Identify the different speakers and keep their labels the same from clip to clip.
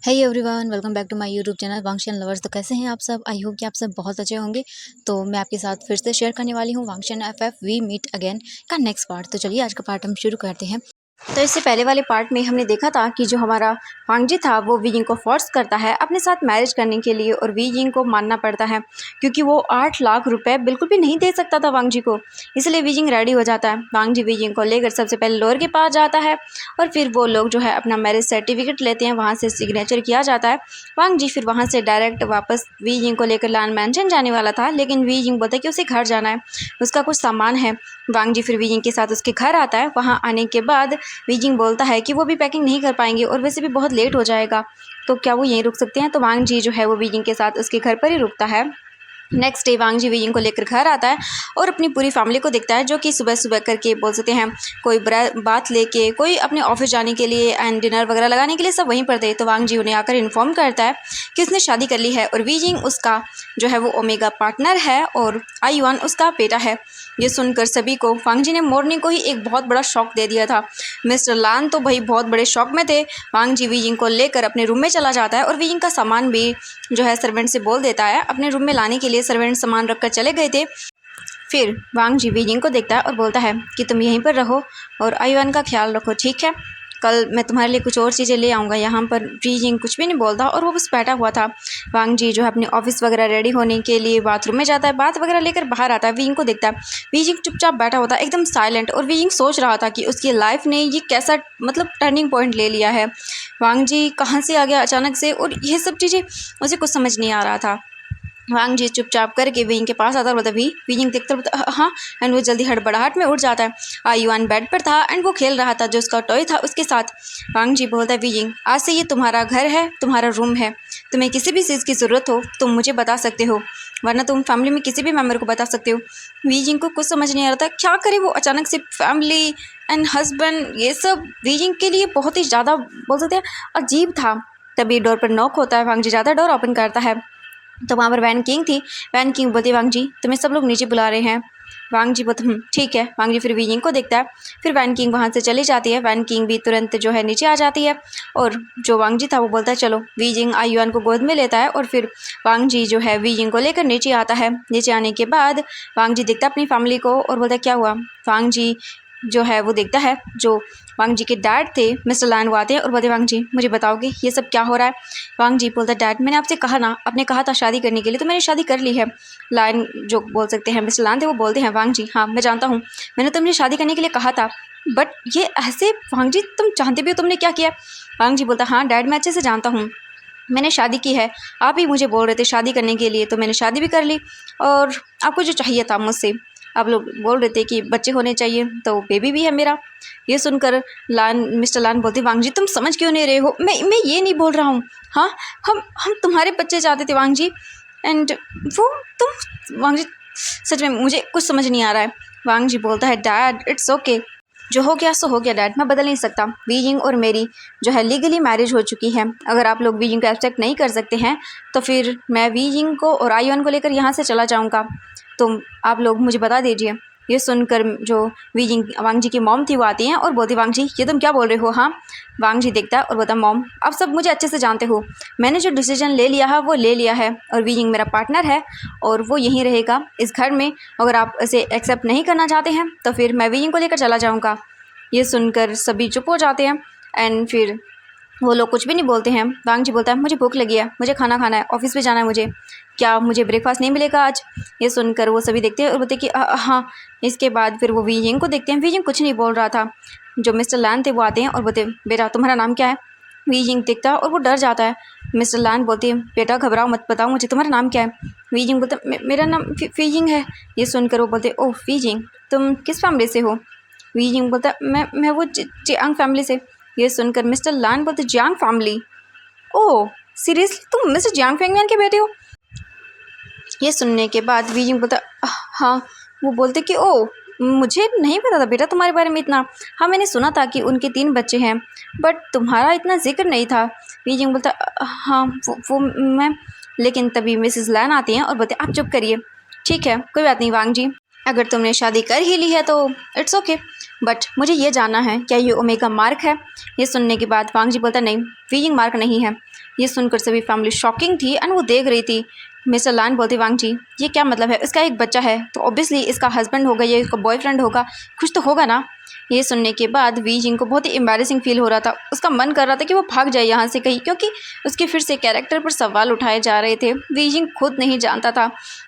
Speaker 1: Hey everyone, welcome back to my YouTube channel Wangshan lovers. तो कैसे हैं आप सब? आई होप कि आप सब बहुत अच्छे होंगे। तो मैं आपके साथ फिर से शेयर करने वाली हूँ वांगशन एफएफ वी मीट अगेन का नेक्स्ट पार्ट। तो चलिए आज का पार्ट हम शुरू करते हैं। तो इससे पहले वाले पार्ट में हमने देखा था कि जो हमारा वांगजी था वो वीजिंग को फोर्स करता है अपने साथ मैरिज करने के लिए और वीजिंग को मानना पड़ता है क्योंकि वो 8 लाख रुपए बिल्कुल भी नहीं दे सकता था वांगजी को। इसलिए वीजिंग रेडी हो जाता है। वांगजी वीजिंग को लेकर सबसे पहले लोअर के पास जाता है और फिर वो लोग जो है अपना मैरिज सर्टिफिकेट लेते हैं, वहाँ से सिग्नेचर किया जाता है। वांगजी फिर वहाँ से डायरेक्ट वापस वीजिंग को लेकर लान मैंशन जाने वाला था, लेकिन वीजिंग बोलता है कि उसे घर जाना है, उसका कुछ सामान है। वांगजी फिर वीजिंग के साथ उसके घर आता है। वहाँ आने के बाद वीजिंग बोलता है कि वो भी पैकिंग नहीं कर पाएंगे और वैसे भी बहुत लेट हो जाएगा, तो क्या वो यहीं रुक सकते हैं। तो वांगजी जो है वो वीजिंग के साथ उसके घर पर ही रुकता है। नेक्स्ट डे वांगजी वीजिंग को लेकर घर आता है और अपनी पूरी फैमिली को देखता है, जो कि सुबह सुबह करके बोल सकते हैं कोई बात लेके, कोई अपने ऑफिस जाने के लिए एंड डिनर वगैरह लगाने के लिए सब वहीं पर थे। तो वांगजी उन्हें आकर इन्फॉर्म करता है कि उसने शादी कर ली है और वीजिंग उसका जो है वो ओमेगा पार्टनर है और आयुआन उसका बेटा है। ये सुनकर सभी को वांगजी ने मॉर्निंग को ही एक बहुत बड़ा शॉक दे दिया था। मिस्टर लान तो भाई बहुत बड़े शॉक में थे। वांगजी वीजिंग को लेकर अपने रूम में चला जाता है और वीजिंग का सामान भी जो है सर्वेंट से बोल देता है अपने रूम में लाने के लिए। सर्वेंट सामान रखकर चले गए थे। फिर वांगजी वीजिंग को देखता है और बोलता है कि तुम यहीं पर रहो और आयुआन का ख्याल रखो, ठीक है? कल मैं तुम्हारे लिए कुछ और चीज़ें ले आऊँगा। यहाँ पर वीजिंग कुछ भी नहीं बोलता और वो बस बैठा हुआ था। वांगजी जो है अपने ऑफिस वगैरह रेडी होने के लिए बाथरूम में जाता है, बात वगैरह लेकर बाहर आता है। वीजिंग को देखता है, वीजिंग चुपचाप बैठा होता है एकदम साइलेंट, और वीजिंग सोच रहा था कि उसकी लाइफ ने ये कैसा मतलब टर्निंग पॉइंट ले लिया है। वांगजी कहाँ से आ गया अचानक से, और ये सब चीज़ें उसे कुछ समझ नहीं आ रहा था। वांगजी चुपचाप करके वीजिंग के पास आता है, तभी वीजिंग देखता है हाँ, एंड वो जल्दी हड़बड़ाहट में उठ जाता है। आयुआन बेड पर था एंड वो खेल रहा था जो उसका टॉय था उसके साथ। वांगजी बोलता है, वीजिंग आज से ये तुम्हारा घर है, तुम्हारा रूम है, तुम्हें किसी भी चीज़ की ज़रूरत हो तुम मुझे बता सकते हो, वरना तुम फैमिली में किसी भी मेम्बर को बता सकते हो। वीजिंग को कुछ समझ नहीं आ रहा था क्या करे वो। अचानक से फैमिली एंड हस्बैंड ये सब वीजिंग के लिए बहुत ही ज़्यादा बोल सकते हैं अजीब था। तभी डोर पर नॉक होता है। वांगजी ज़्यादा डोर ओपन करता है तो वहाँ पर वैन किंग थी। वैन किंग बोलती, वांगजी तुम्हें सब लोग नीचे बुला रहे हैं। वांगजी बोलते ठीक है। वांगजी फिर वीजिंग को देखता है। फिर वैन किंग वहाँ से चली जाती है। वैन किंग भी तुरंत जो है नीचे आ जाती है और जो वांगजी था वो बोलता है चलो। वीजिंग आयुआन को गोद में लेता है और फिर वांगजी जो है वीजिंग को लेकर नीचे आता है। नीचे आने के बाद वांगजी देखता है अपनी फैमिली को और बोलता है क्या हुआ। वांगजी जो है वो देखता है जो वांगजी के डैड थे मिस्टर लान, वो आते हैं और बोलते वांगजी मुझे बताओगे ये सब क्या हो रहा है। वांगजी बोलता है डैड मैंने आपसे कहा ना, आपने कहा था शादी करने के लिए, तो मैंने शादी कर ली है। लान जो बोल सकते हैं मिस्टर लान थे वो बोलते हैं वांगजी हाँ मैं जानता हूँ, मैंने तुमने शादी करने के लिए कहा था, बट ये ऐसे वांगजी तुम जानते भी हो तुमने क्या किया। वांगजी बोलता हाँ डैड मैं अच्छे से जानता हूँ, मैंने शादी की है, आप ही मुझे बोल रहे थे शादी करने के लिए, तो मैंने शादी भी कर ली और आपको जो चाहिए था मुझसे, आप लोग बोल रहे थे कि बच्चे होने चाहिए, तो बेबी भी है मेरा। ये सुनकर मिस्टर लान बोलते वांगजी तुम समझ क्यों नहीं रहे हो, मैं ये नहीं बोल रहा हूँ। हाँ हम तुम्हारे बच्चे चाहते थे वांगजी, एंड वो तुम वांगजी सच में मुझे कुछ समझ नहीं आ रहा है। वांगजी बोलता है डैड इट्स ओके, जो हो गया सो हो गया डैड, मैं बदल नहीं सकता। वीजिंग और मेरी जो है लीगली मैरिज हो चुकी है। अगर आप लोग वीजिंग को एक्सेप्ट नहीं कर सकते हैं तो फिर मैं वीजिंग को और आयुआन को लेकर यहाँ से चला जाऊँगा, तो आप लोग मुझे बता दीजिए। ये सुनकर जो वांगजी की मॉम थी वो आती हैं और बोलती वांगजी ये तुम क्या बोल रहे हो। हाँ वांगजी देखता है और बोलता मॉम आप सब मुझे अच्छे से जानते हो, मैंने जो डिसीजन ले लिया है वो ले लिया है और वीजिंग मेरा पार्टनर है और वो यहीं रहेगा इस घर में। अगर आप इसे एक्सेप्ट नहीं करना चाहते हैं तो फिर मैं वीजिंग को लेकर चला जाऊँगा। ये सुनकर सभी चुप हो जाते हैं एंड फिर वो लोग कुछ भी नहीं बोलते हैं। वांगजी बोलता है मुझे भूख लगी है, मुझे खाना खाना है, ऑफिस पे जाना है मुझे, क्या मुझे ब्रेकफास्ट नहीं मिलेगा आज। ये सुनकर वो सभी देखते हैं और बोलते कि हाँ। इसके बाद फिर वो वीजिंग को देखते हैं। वीजिंग कुछ नहीं बोल रहा था। जो मिस्टर लान थे वो आते हैं और बोलते बेटा तुम्हारा नाम क्या है। वीजिंग देखता है और वो डर जाता है। मिस्टर लान बोलते हैं बेटा घबराओ मत, बताओ मुझे तुम्हारा नाम क्या है। वीजिंग बोलता मेरा नाम वीजिंग है। ये सुनकर वो बोलते ओह वीजिंग तुम किस फैमिली से हो। वीजिंग बोलता मैं वो जियांग फैमिली से। ये सुनकर मिस्टर लान बोलते जियांग फैमिली, ओह सीरियसली तुम मिस्टर जियांग फैंगमैन के बेटे हो। ये सुनने के बाद वीजिंग बोलता हाँ। वो बोलते कि ओह मुझे नहीं पता था बेटा तुम्हारे बारे में इतना, हाँ मैंने सुना था कि उनके 3 बच्चे हैं बट तुम्हारा इतना जिक्र नहीं था। वीजिंग बोलता हाँ वो मैं, लेकिन तभी मिसेस लान आती हैं और बोलते आप चुप करिए, ठीक है कोई बात नहीं वांगजी, अगर तुमने शादी कर ही ली है तो इट्स ओके, बट मुझे ये जानना है क्या ये ओमेगा मार्क है। ये सुनने के बाद वांगजी बोलता नहीं वीजिंग मार्क नहीं है।
Speaker 2: ये सुनकर सभी फैमिली शॉकिंग थी एंड वो देख रही थी। मिस्टर लान बोलते वांग जी ये क्या मतलब है, इसका एक बच्चा है तो ऑब्वियसली इसका हस्बैंड होगा, ये इसका बॉयफ्रेंड होगा, कुछ तो होगा ना। ये सुनने के बाद वी जिंग को बहुत ही एम्बैरेसिंग फील हो रहा था। उसका मन कर रहा था कि वो भाग जाए यहाँ से कहीं, क्योंकि उसके फिर से कैरेक्टर पर सवाल उठाए जा रहे थे। वी जिंग खुद नहीं जानता था।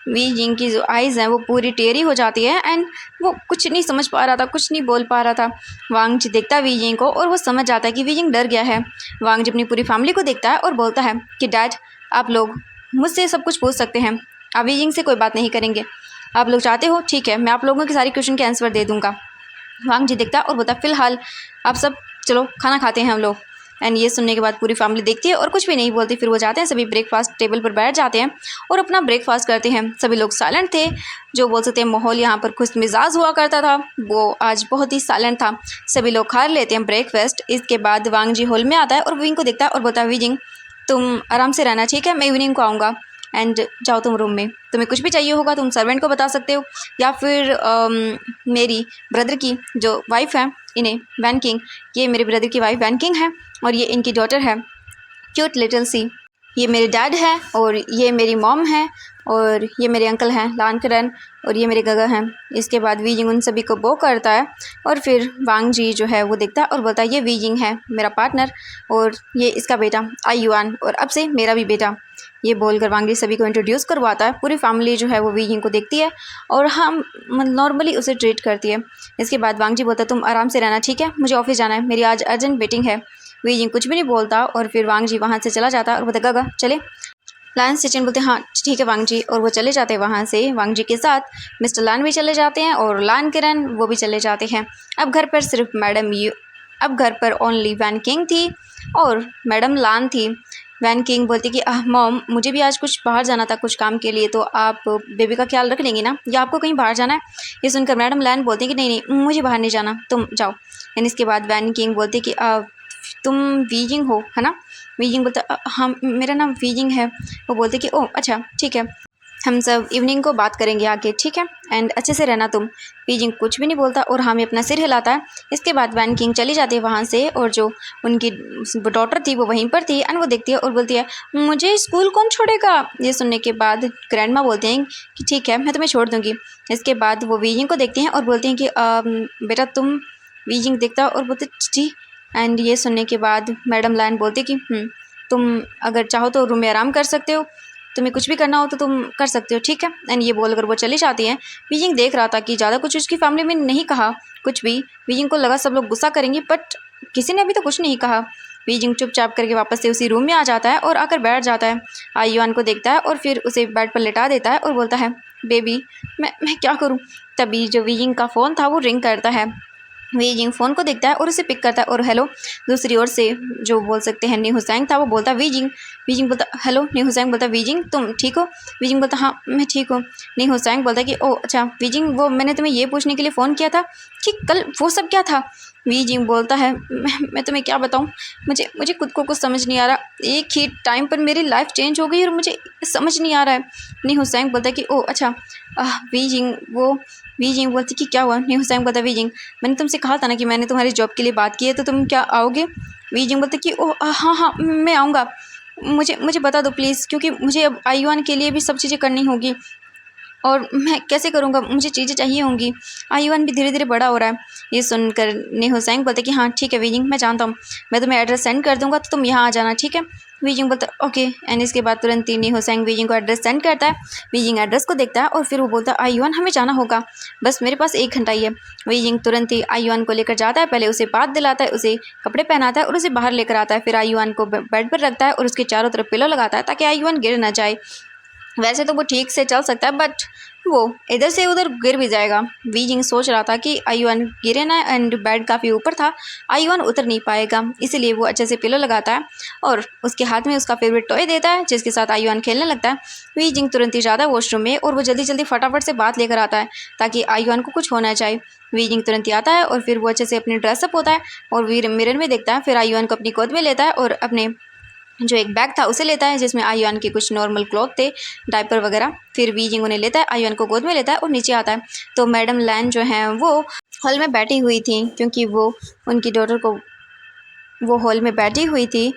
Speaker 2: वी जिंग की जो आइज़ हैं वो पूरी टेढ़ी हो जाती है एंड वो कुछ नहीं समझ पा रहा था, कुछ नहीं बोल पा रहा था। वांग जी देखता है वी जिंग को और वो समझ जाता है कि वी जिंग डर गया है। वांग जी अपनी पूरी फैमिली को देखता है और बोलता है कि डैड आप लोग मुझसे सब कुछ पूछ सकते हैं, आप वी जिंग से कोई बात नहीं करेंगे। आप लोग चाहते हो ठीक है, मैं आप लोगों के सारी क्वेश्चन के आंसर दे दूंगा। वांग जी देखता और बोलता फिलहाल आप सब चलो खाना खाते हैं हम लोग। एंड ये सुनने के बाद पूरी फैमिली देखती है और कुछ भी नहीं बोलती। फिर वो जाते हैं, सभी ब्रेकफास्ट टेबल पर बैठ जाते हैं और अपना ब्रेकफास्ट करते हैं। सभी लोग साइलेंट थे, जो बोल सकते हैं माहौल यहाँ पर खुश मिजाज हुआ करता था वो आज बहुत ही साइलेंट था। सभी लोग खा लेते हैं ब्रेकफास्ट। इसके बाद वांग जी हॉल में आता है और विंग को देखता है और बोलता है विजिंग तुम आराम से रहना ठीक है, मैं इवनिंग को आऊँगा एंड जाओ तुम रूम में, तुम्हें कुछ भी चाहिए होगा तुम सर्वेंट को बता सकते हो या फिर मेरी ब्रदर की जो वाइफ है इन्हें वैन किंग, ये मेरे ब्रदर की वाइफ वैन किंग है और ये इनकी डॉटर है क्यूट लिटिल सी, ये मेरे डैड है और ये मेरी मॉम है और ये मेरे अंकल हैं लान करन और ये मेरे गगा हैं। इसके बाद वी जिंग उन सभी को बो करता है और फिर वांग जी जो है वो देखता है और बोलता है ये वी जिंग है मेरा पार्टनर और ये इसका बेटा आई युआन और अब से मेरा भी बेटा। ये बोलकर वांग जी सभी को इंट्रोड्यूस करवाता है। पूरी फैमिली जो है वो वी जिंग को देखती है और हम नॉर्मली उसे ट्रीट करती है। इसके बाद वांग जी बोलता है तुम आराम से रहना ठीक है, मुझे ऑफिस जाना है, मेरी आज अर्जेंट मीटिंग है। वी जिंग कुछ भी नहीं बोलता और फिर वांग जी वहाँ से चला जाता है और बोलता गगा चले। लान सिचन बोलते हाँ ठीक है वांग जी और वो चले जाते हैं वहाँ से। वांग जी के साथ मिस्टर लान भी चले जाते हैं और लान किरण वो भी चले जाते हैं। अब घर पर सिर्फ अब घर पर ओनली वैन किंग थी और मैडम लान थी। वैन किंग बोलती कि मॉम मुझे भी आज कुछ बाहर जाना था कुछ काम के लिए, तो आप बेबी का ख्याल रख लेंगी ना या आपको कहीं बाहर जाना है। ये सुनकर मैडम लान बोलती कि नहीं नहीं मुझे बाहर नहीं जाना, तुम जाओ। एंड इसके बाद वैन किंग बोलती कि तुम वीजिंग हो है ना। वीजिंग बोलता हाँ मेरा नाम वीजिंग है। वो बोलते कि ओह अच्छा ठीक है, हम सब इवनिंग को बात करेंगे आके ठीक है एंड अच्छे से रहना तुम। वीजिंग कुछ भी नहीं बोलता और हमें अपना सिर हिलाता है। इसके बाद वैन किंग चली जाती है वहाँ से और जो उनकी डॉटर थी वो वहीं पर थी एंड वो देखती है और बोलती है मुझे स्कूल कौन छोड़ेगा। ये सुनने के बाद ग्रैंड माँ बोलते हैं कि ठीक है मैं तुम्हें छोड़ दूँगी। इसके बाद वो वीजिंग को देखती हैं और बोलती हैं कि बेटा तुम। वीजिंग देखता और बोलते जी। एंड ये सुनने के बाद मैडम लाइन बोलती कि तुम अगर चाहो तो रूम में आराम कर सकते हो, तुम्हें कुछ भी करना हो तो तुम कर सकते हो ठीक है। एंड ये बोलकर वो चली जाती हैं। वीजिंग देख रहा था कि ज़्यादा कुछ उसकी फैमिली में नहीं कहा कुछ भी। वीजिंग को लगा सब लोग गुस्सा करेंगे बट किसी ने अभी तो कुछ नहीं कहा। वीजिंग चुपचाप करके वापस से उसी रूम में आ जाता है और आकर बैठ जाता है। आयुआन को देखता है और फिर उसे बेड पर लेटा देता है और बोलता है बेबी मैं क्या करूँ। तभी जो वीजिंग का फ़ोन था वो रिंग करता है। वीजिंग फ़ोन को देखता है और उसे पिक करता है और हेलो। दूसरी ओर से जो बोल सकते हैं नी हुसैन था वो बोलता वीजिंग। वीजिंग बोलता हेलो। नी हुसैन बोलता वीजिंग तुम ठीक हो। वीजिंग बोलता हाँ मैं ठीक हूँ। नी हुसैन बोलता कि ओ अच्छा वीजिंग वो मैंने तुम्हें ये पूछने के लिए फ़ोन किया था कि कल वो सब क्या था। वीजिंग बोलता है मैं तुम्हें क्या बताऊँ, मुझे खुद को कुछ समझ नहीं आ रहा। एक ही टाइम पर मेरी लाइफ चेंज हो गई और मुझे समझ नहीं आ रहा है। नी हुसैन बोलता कि ओ अच्छा वीजिंग वो। वीजिंग बोलती कि क्या हुआ। नी हुसैन बोलता वीजिंग मैंने तुमसे कहा था ना कि मैंने तुम्हारी जॉब के लिए बात की है तो तुम क्या आओगे। वीजिंग बोलते कि ओ हाँ हाँ मैं आऊँगा, मुझे बता दो प्लीज़, क्योंकि मुझे अब आयुआन के लिए भी सब चीज़ें करनी होगी और मैं कैसे करूँगा, मुझे चीज़ें चाहिए होंगी। आयुआन भी धीरे धीरे बड़ा हो रहा है। ये सुनकर नी हुसैन बोलते कि हाँ ठीक है वीजिंग मैं जानता हूँ, मैं तुम्हें एड्रेस सेंड कर दूँगा तो तुम यहाँ आ जाना ठीक है। वीजिंग बोलता ओके। एंड इसके बाद तुरंत ही नी हुसैन वीजिंग को एड्रेस सेंड करता है। वीजिंग एड्रेस को देखता है और फिर वो बोलता है आयुआन हमें जाना होगा, बस मेरे पास 1 घंटा ही है। वीजिंग तुरंत ही आयुआन को लेकर जाता है, पहले उसे बात दिलाता है, उसे कपड़े पहनाता है और उसे बाहर लेकर आता है। फिर आयुआन को बेड पर रखता है और उसके चारों तरफ पिलो लगाता है ताकि आयुआन गिर ना जाए। वैसे तो वो ठीक से चल सकता है बट वो इधर से उधर गिर भी जाएगा। वीजिंग सोच रहा था कि आयुआन गिरे ना एंड बेड काफ़ी ऊपर था, आयुआन उतर नहीं पाएगा, इसीलिए वो अच्छे से पिलो लगाता है और उसके हाथ में उसका फेवरेट टॉय देता है जिसके साथ आयुआन खेलने लगता है। वीजिंग तुरंत ही जाता है वॉशरूम में और वो जल्दी जल्दी फटाफट से बात लेकर आता है ताकि आयुआन को कुछ होना चाहिए। वीजिंग तुरंत ही आता है और फिर वो अच्छे से अपने ड्रेसअप होता है और मिरर में देखता है। फिर आयुआन को अपनी गोद में लेता है और अपने जो एक बैग था उसे लेता है जिसमें आयुआन के कुछ नॉर्मल क्लॉथ थे, डायपर वगैरह। फिर वीजिंग उन्हें लेता है, आयुआन को गोद में लेता है और नीचे आता है। तो मैडम लैन जो हैं वो हॉल में बैठी हुई थी क्योंकि वो उनकी डॉटर को वो हॉल में बैठी हुई थी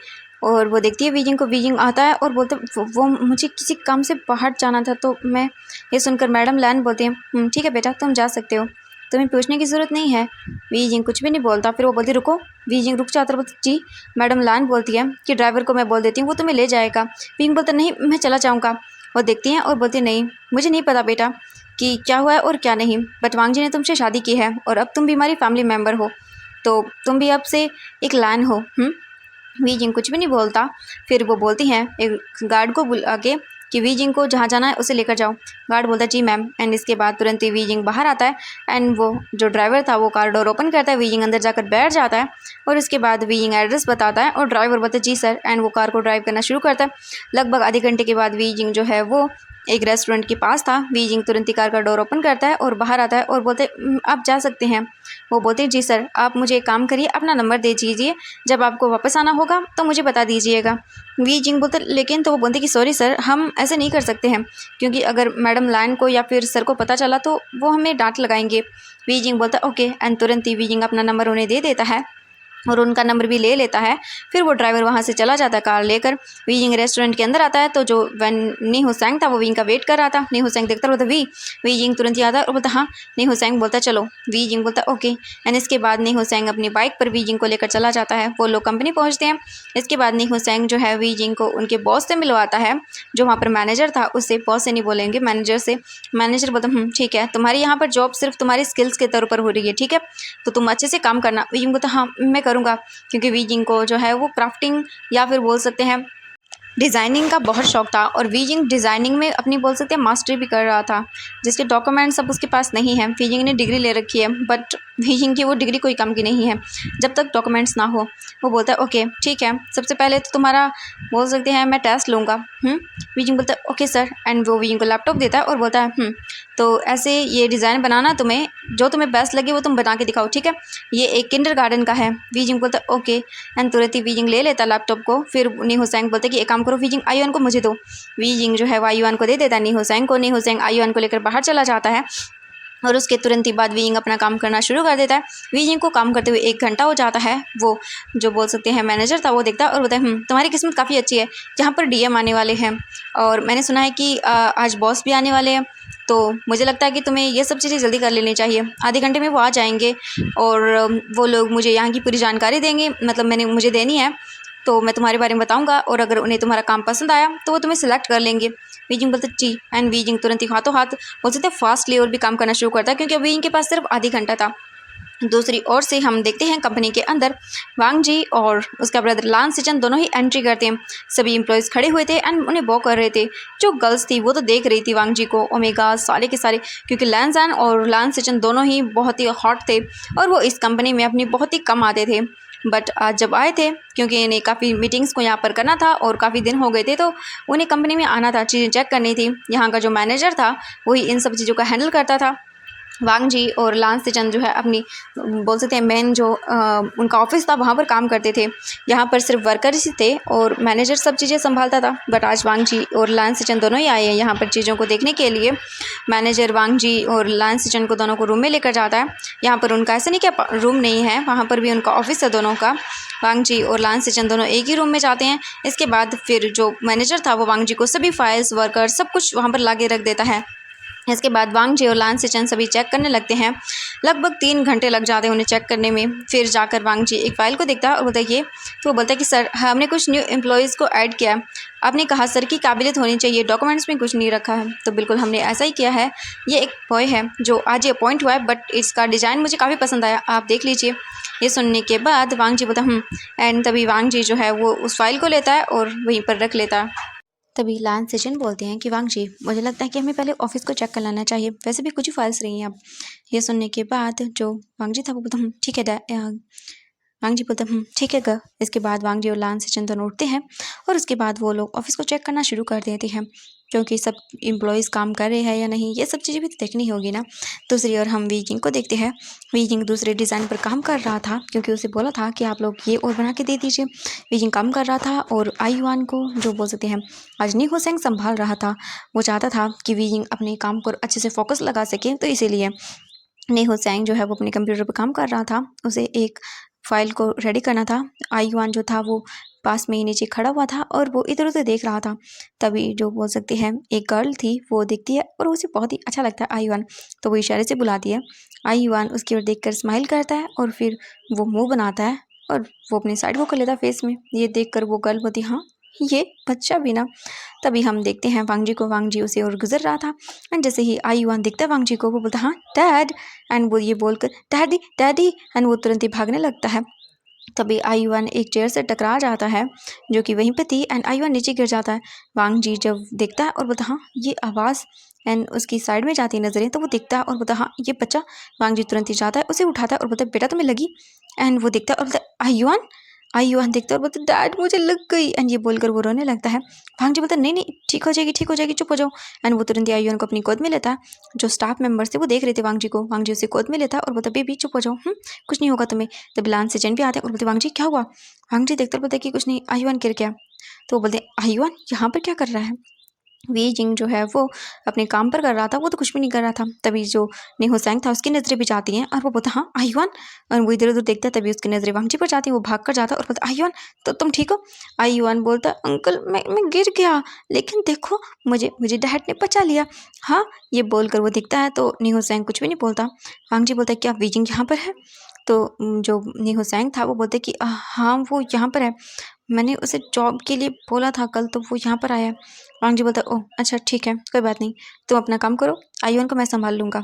Speaker 2: और वो देखती है वीजिंग को। वीजिंग आता है और बोलते वो मुझे किसी काम से बाहर जाना था तो मैं, ये सुनकर मैडम लैन बोलती हैं ठीक है बेटा तुम जा सकते हो, तुम्हें पूछने की ज़रूरत नहीं है। वीजिंग कुछ भी नहीं बोलता। फिर वो बोलती रुको। वीजिंग रुक जाता है, बोलती जी। मैडम लैन बोलती है कि ड्राइवर को मैं बोल देती हूँ वो तुम्हें ले जाएगा। वीजिंग बोलता नहीं मैं चला जाऊँगा। वो देखती हैं और बोलती नहीं मुझे नहीं पता बेटा कि क्या हुआ है और क्या नहीं, बट वांग जी ने तुमसे शादी की है और अब तुम भी हमारी फैमिली मेम्बर हो, तो तुम भी अब से एक लैन हो। वीजिंग कुछ भी नहीं बोलता। फिर वो बोलती हैं एक गार्ड को बुला के कि वीजिंग को जहाँ जाना है उसे लेकर जाओ। गार्ड बोलता है जी मैम। एंड इसके बाद तुरंत ही वीजिंग बाहर आता है एंड वो जो ड्राइवर था वो कार डोर ओपन करता है। वीजिंग अंदर जाकर बैठ जाता है और उसके बाद वीजिंग एड्रेस बताता है और ड्राइवर बोलता है जी सर। एंड वो कार को ड्राइव करना शुरू करता है। लगभग आधे घंटे के बाद वीजिंग जो है वो एक रेस्टोरेंट के पास था। वीजिंग तुरंत ही कार का डोर ओपन करता है और बाहर आता है और बोलते आप जा सकते हैं। वो बोलते हैं जी सर। आप मुझे एक काम करिए अपना नंबर दे दीजिए, जब आपको वापस आना होगा तो मुझे बता दीजिएगा। वीजिंग बोलते लेकिन, तो वो बोलते कि सॉरी सर हम ऐसे नहीं कर सकते हैं, क्योंकि अगर मैडम लैन को या फिर सर को पता चला तो वो हमें डांट लगाएंगे। वीजिंग बोलता ओके। एंड तुरंत ही वीजिंग अपना नंबर उन्हें दे देता है और उनका नंबर भी ले लेता है। फिर वो ड्राइवर वहाँ से चला जाता है कार लेकर। वीजिंग रेस्टोरेंट के अंदर आता है तो जो वैन नी हुसैंग था वो वीजिंग का वेट कर रहा था। नी हुसैंग देखता बोलता वीजिंग तुरंत ही आता है और बोलता हाँ। नी हुसैंग बोलता चलो। वीजिंग बोलता ओके। एंड इसके बाद नी हुसैंग अपनी बाइक पर वीजिंग को लेकर चला जाता है। वो लोग कंपनी पहुँचते हैं। इसके बाद नी हुसैंग जो है वीजिंग को उनके बॉस से मिलवाता है, जो वहाँ पर मैनेजर था उससे। बॉस से नहीं बोलेंगे, मैनेजर से। मैनेजर बोलता ठीक है तुम्हारी यहाँ पर जॉब सिर्फ तुम्हारी स्किल्स के तौर पर हो रही है, ठीक है, तो तुम अच्छे से काम करना। वीजिंग बोलता हाँ मैं करूँगा, क्योंकि वीजिंग को जो है वो क्राफ्टिंग या फिर बोल सकते हैं डिज़ाइनिंग का बहुत शौक था और वीजिंग डिज़ाइनिंग में अपनी बोल सकते हैं मास्टरी भी कर रहा था, जिसके डॉक्यूमेंट्स अब उसके पास नहीं है। वीजिंग ने डिग्री ले रखी है बट वीजिंग की वो डिग्री कोई काम की नहीं है जब तक डॉक्यूमेंट्स ना हो। वो बोलता है ओके ठीक है, सबसे पहले तो तुम्हारा बोल सकते हैं मैं टेस्ट लूँगा। वीजिंग बोलता है ओके सर। एंड वो वीजिंग को लैपटॉप देता है और बोलता है तो ऐसे ये डिज़ाइन बनाना, तुम्हें जो तुम्हें बेस्ट लगे वो तुम बना के दिखाओ, ठीक है, ये एक किंडरगार्टन का है। वीजिंग बोलता है ओके। एंड तुरंत ही वीजिंग ले लेता लैपटॉप को। फिर नी हुसैंग बोलता है कि एक काम करो वीजिंग आईओएन को मुझे दो। वीजिंग जो है वो आईओएन को दे देता है नी हुसैंग को। नी हुसैंग आईओएन को लेकर बाहर चला जाता है और उसके तुरंत ही बाद वीजिंग अपना काम करना शुरू कर देता है। वीजिंग को काम करते हुए 1 घंटा हो जाता है। वो जो बोल सकते हैं मैनेजर था वो देखता है और बोलता है तुम्हारी किस्मत काफ़ी अच्छी है, यहाँ पर डीएम आने वाले हैं और मैंने सुना है कि आज बॉस भी आने वाले हैं, तो मुझे लगता है कि तुम्हें ये सब चीज़ें जल्दी कर लेनी चाहिए। आधे घंटे में वो आ जाएंगे और वो लोग मुझे यहाँ की पूरी जानकारी देंगे, मतलब मुझे देनी है, तो मैं तुम्हारे बारे में बताऊंगा और अगर उन्हें तुम्हारा काम पसंद आया तो वो तुम्हें सिलेक्ट कर लेंगे। वीजिंग बोलते जी। एंड वीजिंग तुरंत ही हाथों हाथ बोल सकते फास्टली और भी काम करना शुरू करता है, क्योंकि अभी इनके पास सिर्फ आधी घंटा था। दूसरी ओर से हम देखते हैं कंपनी के अंदर वांग जी और उसका ब्रदर लान सिचन दोनों ही एंट्री करते हैं। सभी एम्प्लॉयज़ खड़े हुए थे एंड उन्हें बॉ कर रहे थे। जो गर्ल्स थी वो तो देख रही थी वांग जी को, ओमेगा सारे के सारे, क्योंकि लैन सैन और लान सिचन दोनों ही बहुत ही हॉट थे और वो इस कंपनी में अपनी बहुत ही कम आते थे। बट आज जब आए थे, क्योंकि इन्हें काफ़ी मीटिंग्स को यहाँ पर करना था और काफ़ी दिन हो गए थे, तो उन्हें कंपनी में आना था, चीज़ें चेक करनी थी। यहाँ का जो मैनेजर था वही इन सब चीज़ों का हैंडल करता था। वांग जी और लान सिचन जो है अपनी बोल सकते हैं मेन जो उनका ऑफिस था वहाँ पर काम करते थे। यहाँ पर सिर्फ वर्कर्स ही थे और मैनेजर सब चीज़ें संभालता था। बट आज वांग जी और लान सिचन दोनों ही आए हैं यहाँ पर चीज़ों को देखने के लिए। मैनेजर वांग जी और लान सिचन को दोनों को रूम में लेकर जाता है। यहाँ पर उनका ऐसा नहीं कि रूम नहीं है, वहाँ पर भी उनका ऑफिस है दोनों का। वांग जी और लान सिचन दोनों एक ही रूम में जाते हैं। इसके बाद फिर जो मैनेजर था वो वांग जी को सभी फाइल्स वर्कर सब कुछ वहाँ पर ला के रख देता है। इसके बाद वांग जी और लान सिचन सभी चेक करने लगते हैं। लगभग 3 घंटे लग जाते हैं उन्हें चेक करने में। फिर जाकर वांग जी एक फ़ाइल को देखता है और बोलता है ये, तो वो बोलता है कि सर हमने कुछ न्यू एम्प्लॉयज़ को ऐड किया है। आपने कहा सर की काबिलियत होनी चाहिए, डॉक्यूमेंट्स में कुछ नहीं रखा है, तो बिल्कुल हमने ऐसा ही किया है। ये एक बॉय है जो आज ही अपॉइंट हुआ है, बट इसका डिज़ाइन मुझे काफ़ी पसंद आया, आप देख लीजिए। ये सुनने के बाद वांग जी बोलता एंड तभी वांग जी जो है वो उस फाइल को लेता है और वहीं पर रख लेता है।
Speaker 1: तभी लान सिचन बोलते हैं कि वांग जी मुझे लगता है कि हमें पहले ऑफिस को चेक कर लेना चाहिए, वैसे भी कुछ ही फाइल्स रही हैं अब। ये सुनने के बाद जो वांग जी था वो बोलता ठीक है वांग जी बोलता ठीक है ग। इसके बाद वांग जी और लान सिचन दोनों उठते हैं और उसके बाद वो लोग ऑफिस को चेक करना शुरू कर देते हैं, क्योंकि सब एम्प्लॉयज़ काम कर रहे हैं या नहीं ये सब चीज़ें भी तो देखनी होगी ना। दूसरी ओर हम वीजिंग को देखते हैं। वीजिंग दूसरे डिज़ाइन पर काम कर रहा था, क्योंकि उसे बोला था कि आप लोग ये और बना के दे दीजिए। वीजिंग काम कर रहा था और आईयुआन को जो बोल सकते हैं अजनी हुसैन संभाल रहा था। वो चाहता था कि वीजिंग अपने काम को अच्छे से फोकस लगा सके, तो इसीलिए नी हुसैन जो है वो अपने कंप्यूटर पर काम कर रहा था। उसे एक फ़ाइल को रेडी करना था। आईयुआन जो था वो
Speaker 2: पास में ही नीचे खड़ा हुआ था और वो इधर उधर देख रहा था। तभी जो बोल सकते हैं एक गर्ल थी वो दिखती है और उसे बहुत ही अच्छा लगता है आईवान, तो वो इशारे से बुलाती है। आईवान उसकी ओर देखकर स्माइल करता है और फिर वो मुंह बनाता है और वो अपनी साइड वो कर लेता है फेस में। ये देखकर वो गर्ल बोलती हाँ ये बच्चा भी ना। तभी हम देखते हैं वांगजी को, वांगजी उसे और गुजर रहा था एंड जैसे ही आईवान दिखता है वांगजी को वो बोलता हाँ डैड एंड वो ये बोलकर डैडी डैडी एंड वो तुरंत ही भागने लगता है। तभी आईवान एक चेयर से टकरा जाता है जो कि वहीं पे थी एंड आईवान नीचे गिर जाता है। वांगजी जब देखता है और बोलता हाँ ये आवाज़ एंड उसकी साइड में जाती है नजरें तो वो देखता है और बोलता हाँ ये बच्चा। वांगजी तुरंत ही जाता है उसे उठाता है और बोलता है बेटा तुम्हें लगी एंड वो देखता है और बोलता है आईवान। आईवान देखता है और बोलता है डैड मुझे लग गई एंड ये बोलकर वो रोने लगता है। वांगजी बोलता है नहीं नहीं ठीक हो जाएगी चुप हो जाओ एंड वो तुरंत ही आईवान को अपनी गोद में लेता है। जो स्टाफ मेंबर्स थे वो देख रहे थे वांगजी को, वांगजी उसे गोद में लेता है और बोलता है बेबी चुप हो जाओ, कुछ नहीं होगा तुम्हें। तब लान से जन भी आते हैं और बोलते वांगजी क्या हुआ। वांगजी देखते बोलते कि कुछ नहीं आईवान गिर गया। तो वो बोलते आईवान यहाँ पर क्या कर रहा है। वी जिंग जो है वो अपने काम पर कर रहा था, वो तो कुछ भी नहीं कर रहा था। तभी जो नेहो सैंग था उसकी नज़रें भी जाती हैं और वो बोलता हाँ आईवान और वो इधर उधर देखता है। तभी उसकी नज़रें वांगजी पर जाती हैं, वो भाग कर जाता है और बोलता आईवान तो तुम ठीक हो। आईवान बोलता अंकल मैं गिर गया लेकिन देखो मुझे मुझे डैड ने बचा लिया। हाँ ये बोलकर वो दिखता है तो नेहो सैंग कुछ भी नहीं बोलता। वांगजी बोलता है क्या वी जिंग यहाँ पर है। तो जो नेहो सैंग था वो बोलते कि हाँ वो यहाँ पर है, मैंने उसे जॉब के लिए बोला था कल तो वो यहाँ पर आया है। वांगजी बोलता है ओह अच्छा ठीक है कोई बात नहीं, तुम अपना काम करो, आईवान को मैं संभाल लूँगा।